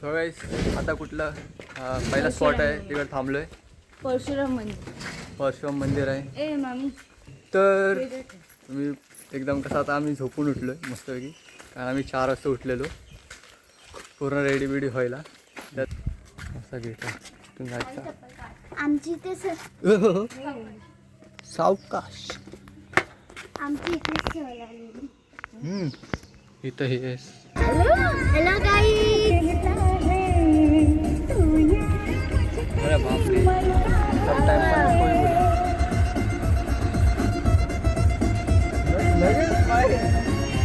So guys आता कुठलं पहिला स्पॉट आहे तिकडे थांबलोय. परशुराम मंदिर आहे. ए मामी तर तुम्ही एकदम कसं आता आम्ही झोपून उठलोय मस्तपैकी, कारण आम्ही 4 वाजता उठलेलो पूर्ण रेडी बिडी व्हायला. त्यात असा गेट आहे तिथून जायचा आमची ते सावकाश. आमची इथे इथं हे हॅलो गाईज. अरे बापरे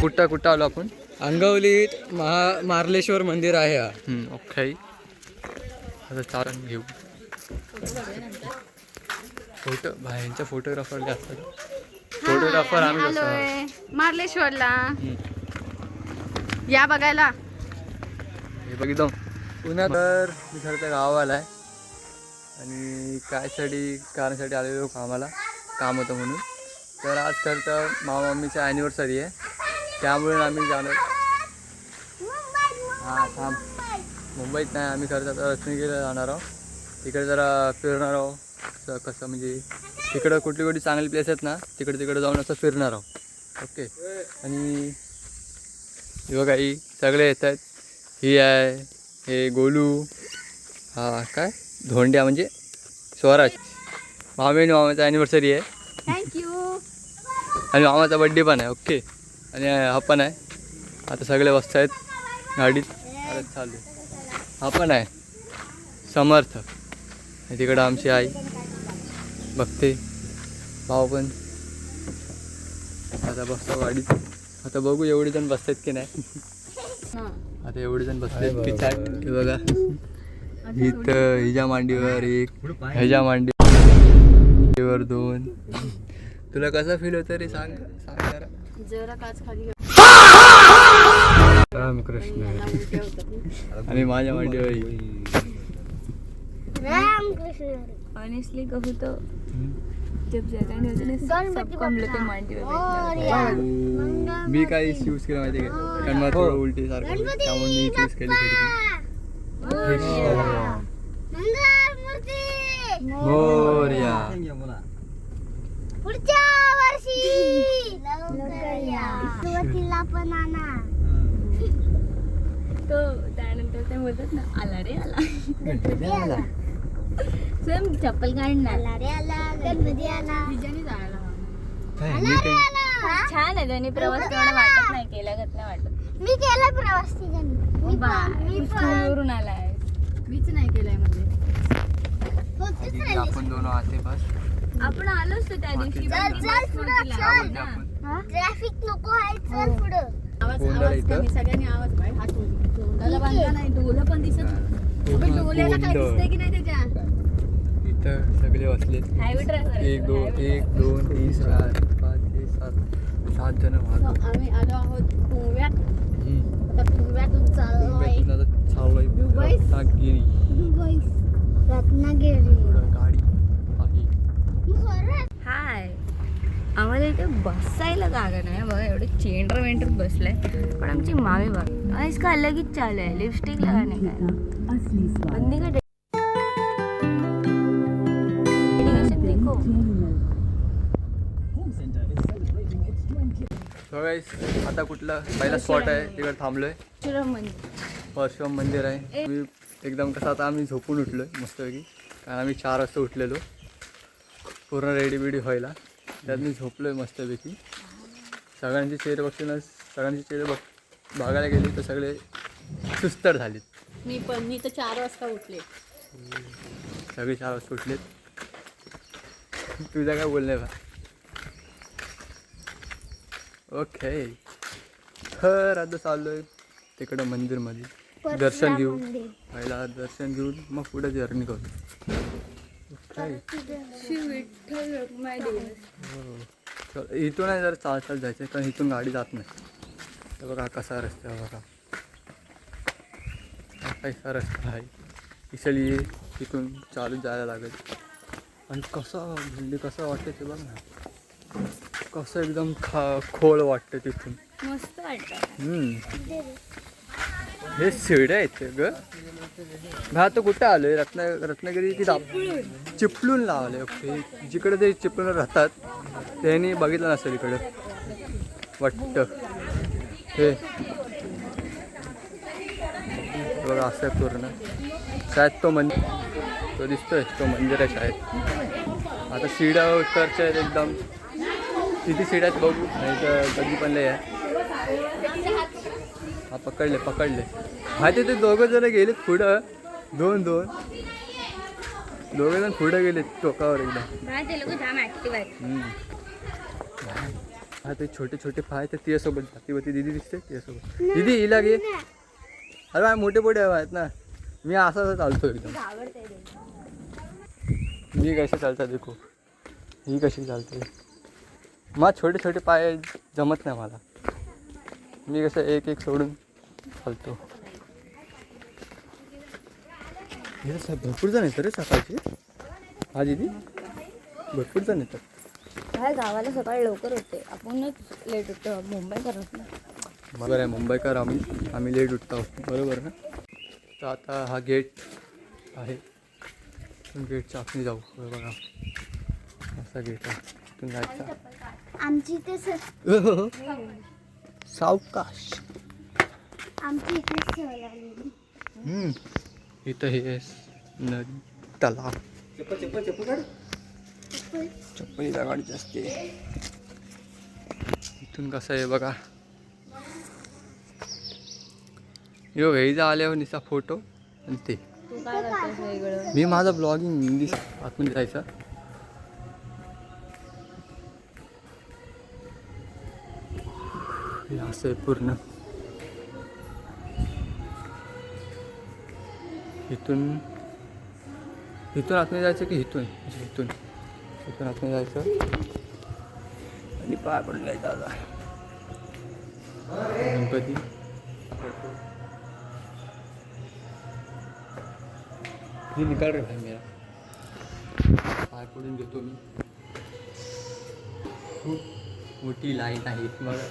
कुठं आलो आपण. अंगवलीत मार्लेश्वर मंदिर आहे हा. ओके आता चारण घेऊ. फोटो बाहेरच्या फोटोग्राफर असतात. फोटोग्राफर आम्ही आलोय मार्लेश्वरला या बघायला. हे बघ एकदम पुण्यात. तर मी खरं तर गावाला आहे आणि कारणासाठी आलेलो कामाला, काम होतं म्हणून. तर आज खरं तर मामा मम्मीची ॲनिव्हर्सरी आहे, त्यामुळे आम्ही जाणार. हां थांब, मुंबईत नाही, आम्ही खरं तर रत्नागिरीला जाणार आहोत. तिकडे जरा फिरणार आहोत. कसं म्हणजे तिकडं कुठली चांगली प्लेस आहेत ना, तिकडे जाऊन असं फिरणार आहोत. ओके. आणि हे बघा ही सगळे येत आहेत. ही आहे, हे गोलू, हा काय धोंड्या म्हणजे स्वराज. मामाचा ॲनिव्हर्सरी आहे. थँक्यू. आणि मामाचा बड्डे पण आहे. ओके. आणि हा पण आहे. आता सगळे बसत आहेत गाडीत. अरे चालू हा पण आहे समर्थ. आणि तिकडं आमची आई बघते, भाऊ पण. आता बसतो गाडीत. आता बघू एवढे जण बसतात की नाही. आता एवढे जण बसले हे बघा. इथं हिच्या मांडीवर एक, ह्याच्या मांडीवर 2. तुला कसं फील होतं रे, सांग जरा काच खाली. रामकृष्ण. आणि माझ्या मांडीवर रामकृष्ण. ऑनेस्टली कहूँ तो जब ज्यादा नहीं होते ना सब कम लोग मांडी में मी काय यूज केलं माहिती आहे का, कारण मला थोडं उलटी सारखं, त्यामुळे मी यूज केली मोरया. पुढच्या वर्षी सुरुवातीला पण आणा. तो त्यानंतर ते बोलतात ना आला रे आला. स्वयं चप्पल काढणार. आला रे आला, गणपती आला. तिच्याने जायला मी ते छान आहे. त्यांनी प्रवास तेवढा वाटत नाही, केल्यागत नाही वाटत. मी केला प्रवास ठिकाणी. मी स्कूलवरून आलाय. मीच नाही केलाय म्हणजे. आपण दोन आते बस. आपण आलोच तर त्या दिवशी ट्रॅफिक नको आहे. चल पुढं. सगळ्यांनी आवाज बाहेर हात डोला बांधला नाही. डोलं पण दिसत नाही. पण डोल्याला काय दिसतंय की नाही त्याच्या. इथं सगळे बसले. 1 2 3 4 5 6 7 7 जण. आम्ही आलो आहोत गोव्यात. आता गोव्यातून चाललोय दुबई रत्नागिरी. गाडी आहे. हाय. आम्हाला इथे बसायला जागा नाही बघा. एवढे चेंडर वेंडर बसलाय. पण आमची मामी बघ इसका अलगच चालू आहे. लिपस्टिक लगाने का बंदी का देखो. सो गाईस आता कुठलं पहिला स्पॉट आहे तिकडे थांबलोय. परशुराम मंदिर आहे. मी एकदम कसं आता आम्ही झोपून उठलोय मस्तपैकी, कारण आम्ही 4 वाजता उठलेलो पूर्ण रेडी बिडी व्हायला. त्यात मी झोपलोय मस्तपैकी. सगळ्यांचे चेहरे बघूनच, सगळ्यांचे चेहरे बघायला गेले तर सगळे सुस्तर झालेत. मी तर 4 वाजता उठले. सगळे 4 वाजता उठलेत. तुझा काय बोलणे बा. ओके. तर आता चाललोय तिकडं मंदिरमध्ये दर्शन घेऊ. पहिला दर्शन घेऊन मग पुढे जर्नी करू. इथून आहे जरा चालत जायचं, कारण इथून गाडी जात नाही. तर बघा कसा रस्ता आहे बघा, कसा रस्ता आहे. इसलिए इथून चालून जायला लागेल. आणि कसं वाटतं ते बघ ना, कसं एकदम खोल वाटतं तिथून. मस्त वाटतं. हे शिड्या आहेत ग. मी आता कुठं आलोय रत्नागिरी की चिपळूण लावले. ओके, जिकडे ते चिपळूण राहतात त्यांनी बघितलं नसेल इकडं वाटतं. हे बघा असं आहे पूर्ण. शाळेत तो मंदिर तो दिसतोय, तो मंदिर आहे शाळेत. आता शिड्या उतरच्या आहेत एकदम. किती शिड्या आहेत बघू. नाही तर कधी पण लय आहे. हा पकडले माहिती ते दोघं जण गेलेत पुढं. दोघं जण पुढं गेलेत टोकावर एकदम. ते लोक जाम ऍक्टिव्ह आहेत. हा ते छोटे पाय तर तिच्यासोबत जाती होती. दिदी दिसते तिच्यासोबत. दिदी हिला घे. अरे माझे मोठे आहेत ना. मी असं चालतो एकदम. मी कशी चालतात देखो. ही कशी चालते. मग छोटे पाय जमत नाही मला. मी कसं एक सोडून चालतो. भरपूर जण येतात रे सकाळचे. हा दिदी भरपूर जण येतात. काय गावाला सकाळी लवकर होते, आपणच लेट होतो. मुंबई करत नाही. बरोबर आहे, मुंबईकर आम्ही लेट उठतो. बरोबर ना. तर आता हा गेट आहे. गेटच्या आतून जाऊ. बघा असा गेट आहे. तिथून जायचा. आमची ते सावकाश. आमची इथे सहल आली. इथं हे नदी तलाव. चप्पलीला गाडीची असते. इथून कसं आहे बघा. यो वेळीचा आल्यावर निसा फोटो आणि ते. तू काय करतोस वेगळं? मी माझा ब्लॉगिंग आतमध्ये जायचं. हे असं आहे पूर्ण. इथून आतमध्ये जायचं की इथून आतमध्ये जायचं आणि पाय पडून जायचं. आता गणपती हे निकाल रे भाई मेरा. पाय पडून घेतो मी. खूप मोठी लाईन आहे मला.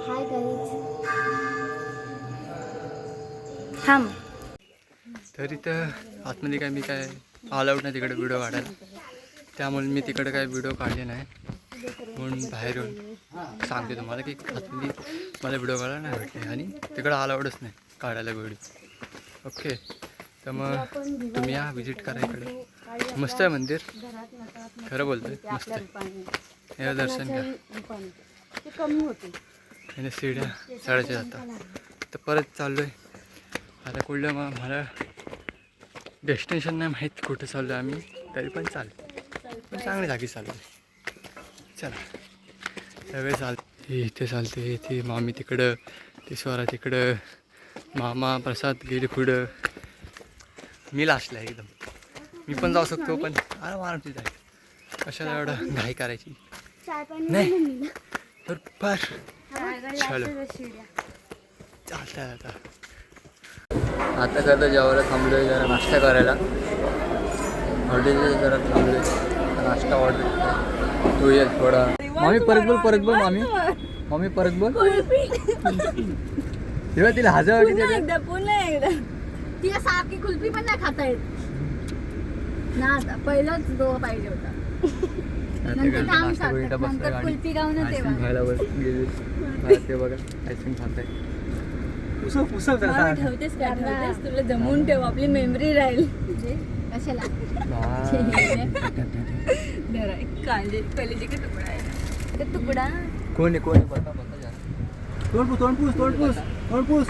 Hi guys. थांब. तरी तर आतमध्ये काय मी काय अलाउड नाही तिकडे व्हिडिओ काढायला. त्यामुळे मी तिकडे काय व्हिडिओ काढले नाही. म्हणून बाहेर येऊन सांगते तुम्हाला की आतमध्ये मला व्हिडिओ काढायला नाही भेटले आणि तिकडं अलाउडच नाही काढायला व्हिडिओ. ओके, तर मग तुम्ही या विजिट करा इकडे. मस्त आहे मंदिर. खरं बोलतोय मस्त आहे. या दर्शन घ्या. कमी होते. आणि सीड्या चढायच्या जातात. तर परत चाललो आहे आता कुठलं. मग मला डेस्टिनेशन नाही माहीत कुठं चाललो आहे आम्ही. तरी पण पण चांगली जागी चाललो आहे. चला सगळे चालते. इथे चालते. इथे मामी तिकडं, ती स्वरा तिकडं, मामा प्रसाद गेले पुढं. मी लास्टला एकदम. मी पण जाऊ शकतो पण आरामची जायचं. कशाला एवढं घाई करायची नाही. बरोबर. चलो चालतंय. आता करता जेवायला थांबलो आहे. जरा नाश्ता करायला हॉटेलला जरा थांबलो आहे. नाश्ता ऑर्डर तू ये थोडा. मामी परत बोल मामी परत बोल. तेव्हा तिला हजार पुन्हा एकदा तिला सारखी कुल्फी पण नाही खाता येत ना. आता पहिलाच दो पाहिजे होता. नंतर कुल्फी गाऊन खायला गेले. ते बघा आईस्क्रीम खाताय. ठेवतेस काय ठेवतेस. तुला जमवून ठेव, आपली मेमरी राहील. कशाला कलेचे तुकडा आहे. ते तुकडा कोण आहे बता तोंडपूस.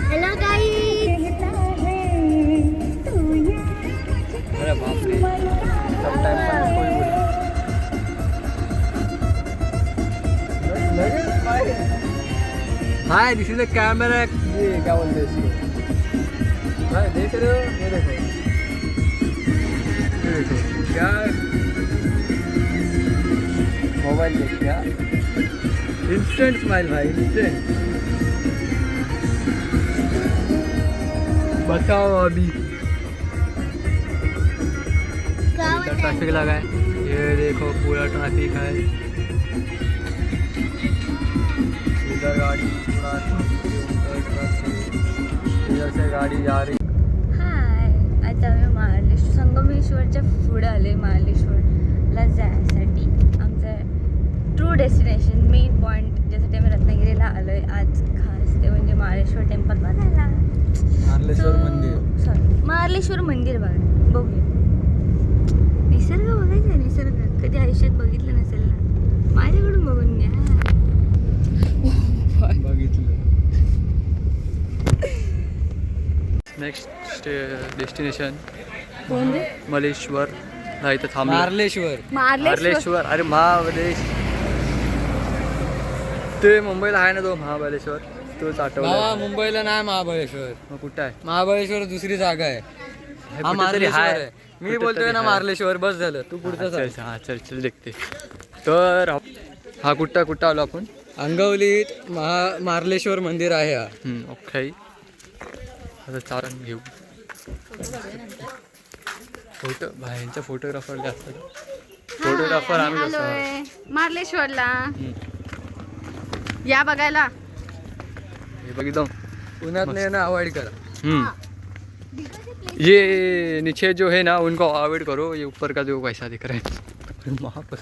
Hello guys. अरे बापरे. हाय, दिस इज द कैमरा. ये क्या बोलते हैं इसको. भाई देख रहे हो, ये देखो क्या मोबाइल देख. क्या इंस्टेंट स्माइल भाई, इंस्टेंट. बताओ अभी ट्रैफिक लगा है, ये देखो पूरा ट्रैफिक है, इधर गाड़ी पूरा इधर से गाडी जा रही. हाय, आता आम्ही महाबळेश्वर संगमेश्वरच्या पुढे आले. महाबळेश्वरला जायसाठी आमचं ट्रू डेस्टिनेशन मेन पॉईंट ज्यासाठी आम्ही रत्नागिरीला आलोय आज खास ते म्हणजे महाबळेश्वर टेम्पल बघायला. मार्लेश्वर मंदिर. सॉरी, महाबळेश्वर मंदिर बघूया. निसर्ग बघायचा आहे. निसर्ग कधी आयुष्यात बघितलं नसेल ना, माझ्याकडून बघून घ्या. बघितलं. Next destination Maleshwar. हा इथं थांबलो. मार्लेश्वर. अरे महाबळेश्वर ते मुंबईला आहे ना तो महाबळेश्वर, तोच आठवला. मुंबईला नाही महाबळेश्वर. मग कुठं आहे? महाबळेश्वर दुसरी जागा आहे. हा मार्लेश्वर आहे. मी बोलतोय ना मार्लेश्वर. बस झालं, तू पुढचं सांग. हा चल देखते. तर हा कुठं आलो आपण? अंगवलीत मार्लेश्वर मंदिर आहे हा. ओके. आता चालन घेऊ फोटो. बाहेरच्या फोटोग्राफर जास्त. फोटोग्राफर आम्ही कसं. आलोय मार्लेश्वरला या बघायला. हे बघितलं. पुण्यात नाही ना, अवॉइड करा. ये नीचे जो है ना उनको अवॉइड करो, ये ऊपर का जो पैसा दिख रहा है वहाँ पर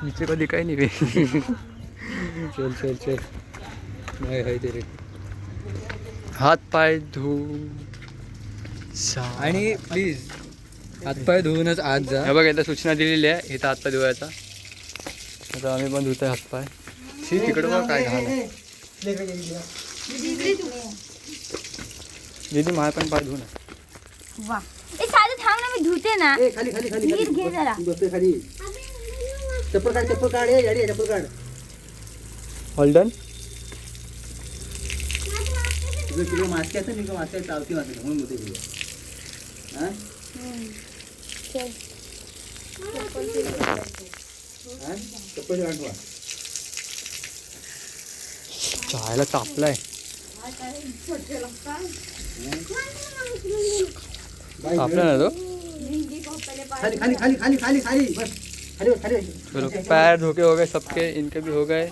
नीचे को दिखाई नहीं रही. चल नाही आहे ते रे. हात पाय धू. आणि प्लीज हातपाय धुवूनच आत जा. हे बघा इथं सूचना दिलेली आहे, इथं हातपाय धुवायचा. आता आम्ही पण धुतोय हातपाय. तिकडं बघ काय घाल आहे. दीदी माझ्या पण पाय धुवून. वा, ए साधं थांब ना, मी धुते ना. नीट घे जरा. चप्पल काढ. हॉल्डन. चायला तापलाय. तापला ना तो. चलो पैर धोके हो गए सबके, इनके भी हो गए.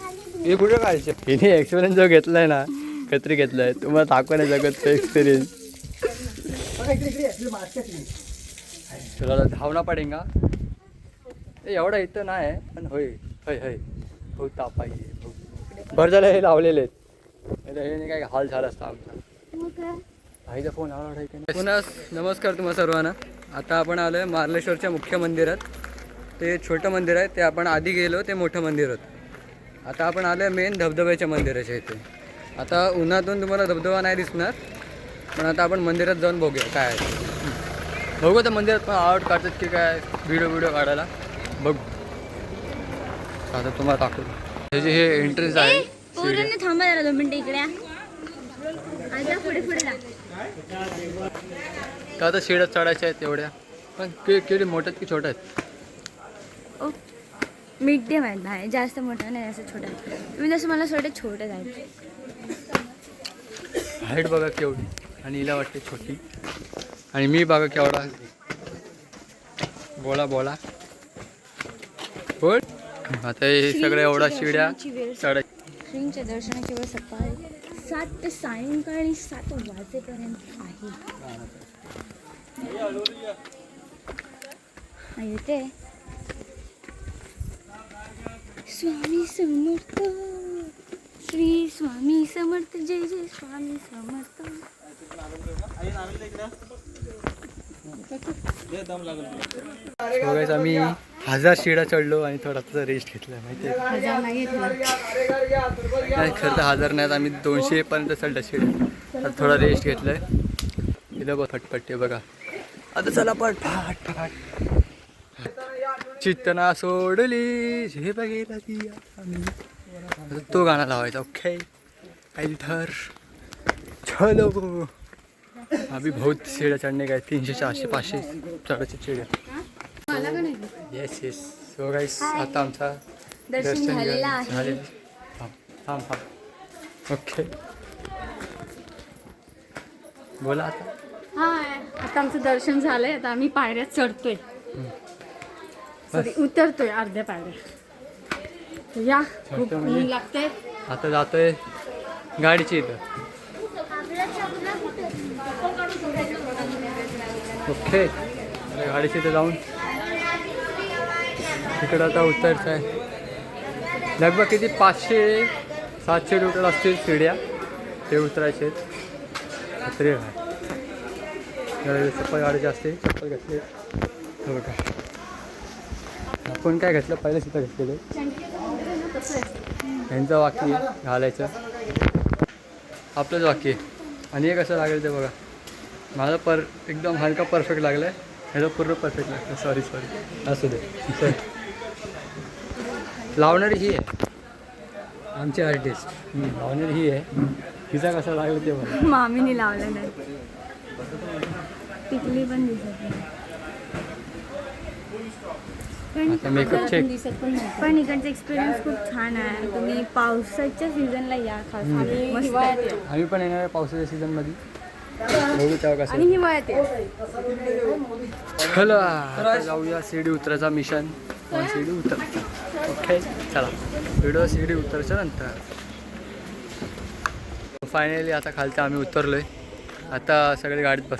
हे कुठे काढायचे? इथे एक्सपिरियन्स जो घेतलाय ना, कत्री घेतलाय, तुम्हाला दाखवा नाही जगत एक्सपिरियन्स. चला धावना पडेगा. एवढा इथं नाही आहे पण होय होय होय बहुत ताप आहे. बरं झालं हे लावलेले आहेत, हे काय हाल झाला असता आमचा. आईचा फोन आला. पुन्हा नमस्कार तुम्हा सर्वांना. आता आपण आलो आहे मार्लेश्वरच्या मुख्य मंदिरात. ते छोटं मंदिर आहे, ते आपण आधी गेलो ते मोठं मंदिर होतं. आता आपण आलो आहे मेन धबधब्याच्या मंदिराच्या इथे. आता उन्हातून तुम्हाला धबधबा नाही दिसणार, पण आता आपण मंदिरात जाऊन बघूया काय आहे. बघू त्या मंदिरात पण आवड काढतात की काय व्हिडिओ काढायला. बघ आता तुम्हाला टाकू. हे एंट्रन्स आहे. पोरांनी थांबा जरा 2 मिनिटं इकडे. आता पुढे जा. तर आता शिड्या चढायच्या आहेत एवढ्या, पण किती मोठ्यात की छोट्या आहेत? ओ मीडियम आहेत बाहेर, जास्त मोठं नाही, असं छोटं आहे. तुम्ही जसं मला थोडे छोटे जायचे. हाईट बघा केवढी, आणि हिला वाटते छोटी, आणि मी बघा केवढा. बोला बोल. आता हे सगळं एवढा शिड्या चढाय. श्रींच्या दर्शनाची वेळ सकाळी 7 ते सायंकाळी 7 वाजेपर्यंत आहे. येते स्वामी समर्थ. श्री स्वामी समर्थ. जय जय स्वामी समर्थ. आम्ही 1000 शिड्या चढलो आणि थोडासा रेस्ट घेतला माहिती आहे. नाही खरं तर 1000 नाहीत, आम्ही 200 पर्यंत चढल्या शिड्या. आता थोडा रेस्ट घेतलाय. तिला बघ फटपट्टी बघा. आता चला फाट चित्तना सोडली हे बघितला ती आम्ही. आता तो गाणं लावायचा. ओके इधर चलो. अभी बहुत सीढ़ियाँ चढ़ने गए. 300 400 500 चढायच्या शिड्या. Yes yes. सो गाईस आता आमचा दर्शन झालेलं आहे. थांब. ओके बोला आता. हाय, आता आमचं दर्शन झालंय. आता आम्ही पायऱ्या चढतोय, सॉरी उतरतोय अर्ध्या पायऱ्या. या खूप चढतोय म्हणजे? ऊन लागतंय. आता जातोय गाडीची इथं. ओके, आता गाडीची इथं जाऊन तिकडं आता उतरायचं आहे. लगभग किती 500-700 टोटल असतील शिड्या, ते उतरायचे आहेत. तरी काय चप्पल गाडीची असते, चप्पल घेतले. हो का, आपण काय घेतलं पहिलं तिथं घेतलेलं. ह्यांचं वाक्य घालायचं, आपलंच वाक्य. आणि हे कसं लागेल ते बघा. माझं एकदम हलका परफेक्ट लागलं आहे, ह्याचं पूर्ण परफेक्ट लागतं. सॉरी असू दे. लावणारी ही आहे आमची आर्टिस्ट. लावणारी ही आहे, तिचा कसं लागलं ते बघा. मामीने लावलं नाही, टिकली पण दिसत नाही. आता मेकअप चेक. दिसत पण नाही. पण इकडचा एक्सपिरियन्स खूप छान आहे. तुम्ही पावसाच्या सीझनला या, खास मस्त हिवाळ्यात आहे. ये. आम्ही पण येणार आहे पावसाच्या सीझनमध्ये, बघू तेव्हा कसं. आणि हिवाळ्यात ये. चला आता जाऊया शिडी उतरायचा मिशन. शिडी उतर. ओके चला, व्हिडिओ शिडी उतरायच्या नंतर. फायनली आता खालचं आम्ही उतरलो आहे. आता सगळे गाडीत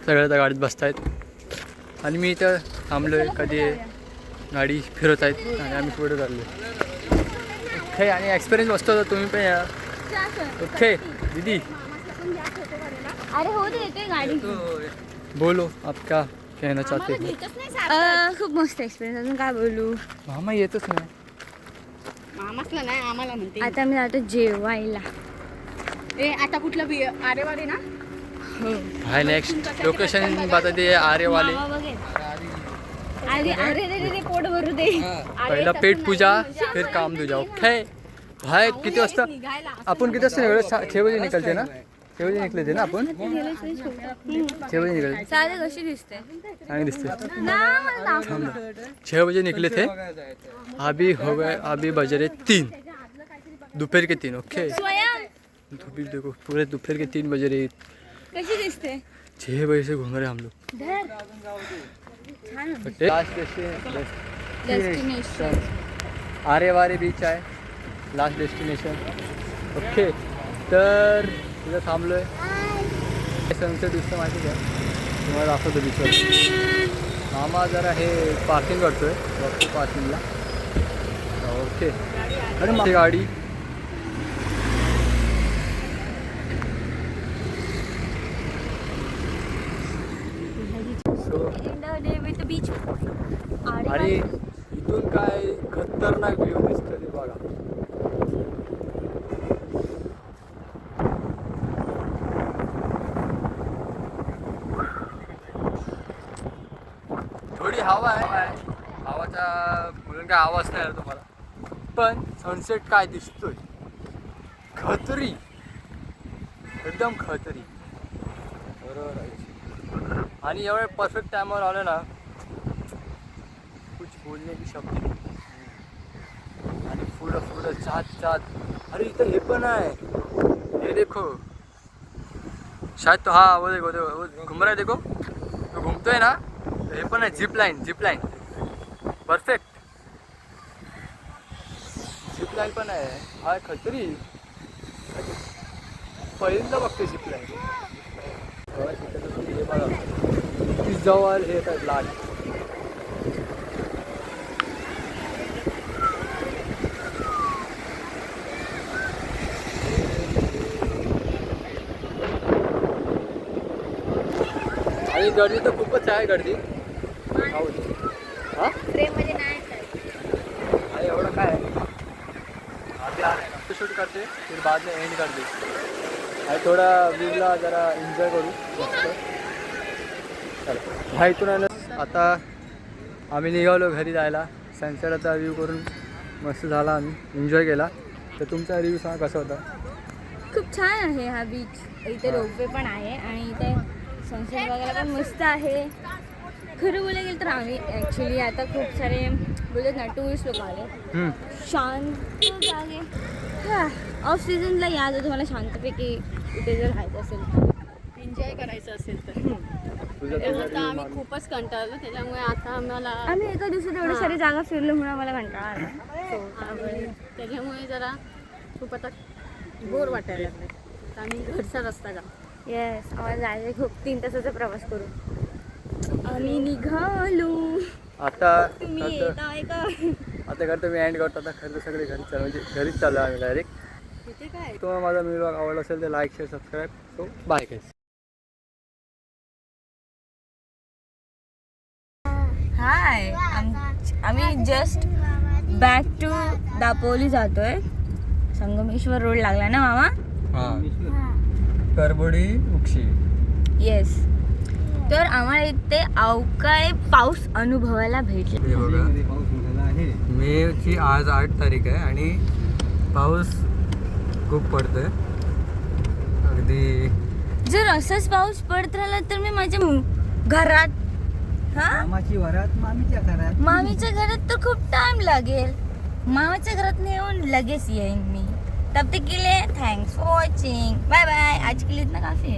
सगळे आता गाडीत बसत आहेत आणि मी इथं थांबलो आहे. कधी गाडी फिरत आहेत आणि आम्ही पुढे चाललो. ओके, आणि एक्सपिरियन्स मस्त होता, तुम्ही पण या. ओके दीदी, अरे हो दे येते गाडी. बोलो आप क्या कहना चाहते हो. खूप मस्त एक्सपिरियन्स. अजून काय बोलू. मामा येतच नाही. मामासला नाही, आम्हाला म्हणते. आता मी जातो जेवायला. ए आता कुठलं आरेवारे ना. हाय नेक्स्ट लोकेशन बता दे. आरे वाले मामा बघेल. अरे अरे अरे अरे, पोट भरू दे. पहिला पेट पूजा फिर काम दूजा. ओके भाई, किती वाजता आपण किती वाजता निघालो. 6 बजे निकलते ना. 6 बजे निघले थे ना आपण. 6 बजे निकले. साधे कशी दिसते. चांगली दिसते. ना मला दाखव. 6 बजे निकले थे, अभी हो गए, अभी बज रहे 3 दोपहर के 3. ओके स्वयं देखो पूरे दोपहर के 3 बज रहे. कशी दिसते. 6 बजे से घूम रहे हम लोग. छान लास्ट डेस्टिनेशन. आरे वारे बीच आहे लास्ट डेस्टिनेशन. ओके, तर तिथं थांबलो आहे. सनसेट दिसतं माहिती आहे, तुम्हाला दाखवतो बीचवर. मामा जरा हे पार्किंग करतोय, बघतो पार्किंगला. ओके, अरे माझी गाडी. So and day with beach. आणि इथून काय खतरनाक व्ह्यू दिसतो ते बघा. थोडी हवा आहे, हवाचा म्हणून काय आवाज नाही आला तुम्हाला. पण सनसेट काय दिसतोय, खतरी, एकदम खतरी. बरोबर आहे. आणि एवढ्या परफेक्ट टायमावर आलं ना, कुछ बोलने की शब्द नाही. आणि पुढं चात. अरे इथं हे पण आहे, हे देखो. शायद तो हा वो घूम रहा है. देखो तो घूमतोय ना, हे पण आहे. Zip line perfect. Zip line पण आहे. हा खतरी, पहिल्यांदा बघते झिप लाईन. हे बघा किती जवळ हे येतात लाट. आणि गर्दी तर खूपच आहे. गर्दी हां फ्रेममध्ये नाही. अरे एवढं काय आहे. शूट करते फिर बाद में एंड कर दे. आणि थोडा व्ह्यूला जरा एन्जॉय करू मस्त. चला, हा इथून आहे ना. आता आम्ही निघालो घरी जायला. सनसेटचा व्ह्यू करून मस्त झाला, आम्ही एन्जॉय केला. तर तुमचा रिव्ह्यू सांगा कसा होता. खूप छान आहे हा बीच. इथे रोपवे पण आहे आणि इथे सनसेट बघायला पण मस्त आहे. खरं बोलायला गेलं तर आम्ही ॲक्च्युली आता खूप सारे बोलत ना टुरिस्ट लोक आले. शांत जागे. हां, ऑफ सीझनला या जर तुम्हाला शांतपैकी कुठे जर राहायचं असेल तर एन्जॉय करायचं असेल तर तुझ्या तेव्हा तर आम्ही खूपच कंटाळलो त्याच्यामुळे आता आम्हाला आम्ही एका दिवसात एवढी सारी जागा फिरलो म्हणून आम्हाला कंटाळा आला. आणि त्याच्यामुळे जरा खूप आता बोर वाटायला लागले तर आम्ही घरचा रस्ता का येस, आम्हाला जायचं खूप 3 तासाचा प्रवास करू. आम्ही निघालो. आता तुम्ही खरं येत आहे का? आता करतो मी एंड करतो. आता खरं सगळे घरी चालू म्हणजे घरीच चालू आहे आम्ही डायरेक्ट. तिथे काय तुम्हाला माझा व्हिडिओ आवडला असेल तर like share subscribe. So bye guys. Hi, आम्ही जस्ट बॅक टू दापोली जातोय. संगमेश्वर रोड लागला ना मामा? हां करबोडी उक्षी. येस. तर आम्हाला इथे अवकाळी पाऊस अनुभवायला भेटला. हे बघा मेची आज 8 तारीख आहे आणि पाऊस खूप पडतोय अगदी. जर असंच पाऊस पडत राहिला तर मी माझ्या घरात मामीच्या घरात तर खूप टाइम लागेल. मामाच्या घरात येऊन लगेच येईन मी. तब तक के लिए thanks for watching. Bye bye. आज के लिए इतना काफी है.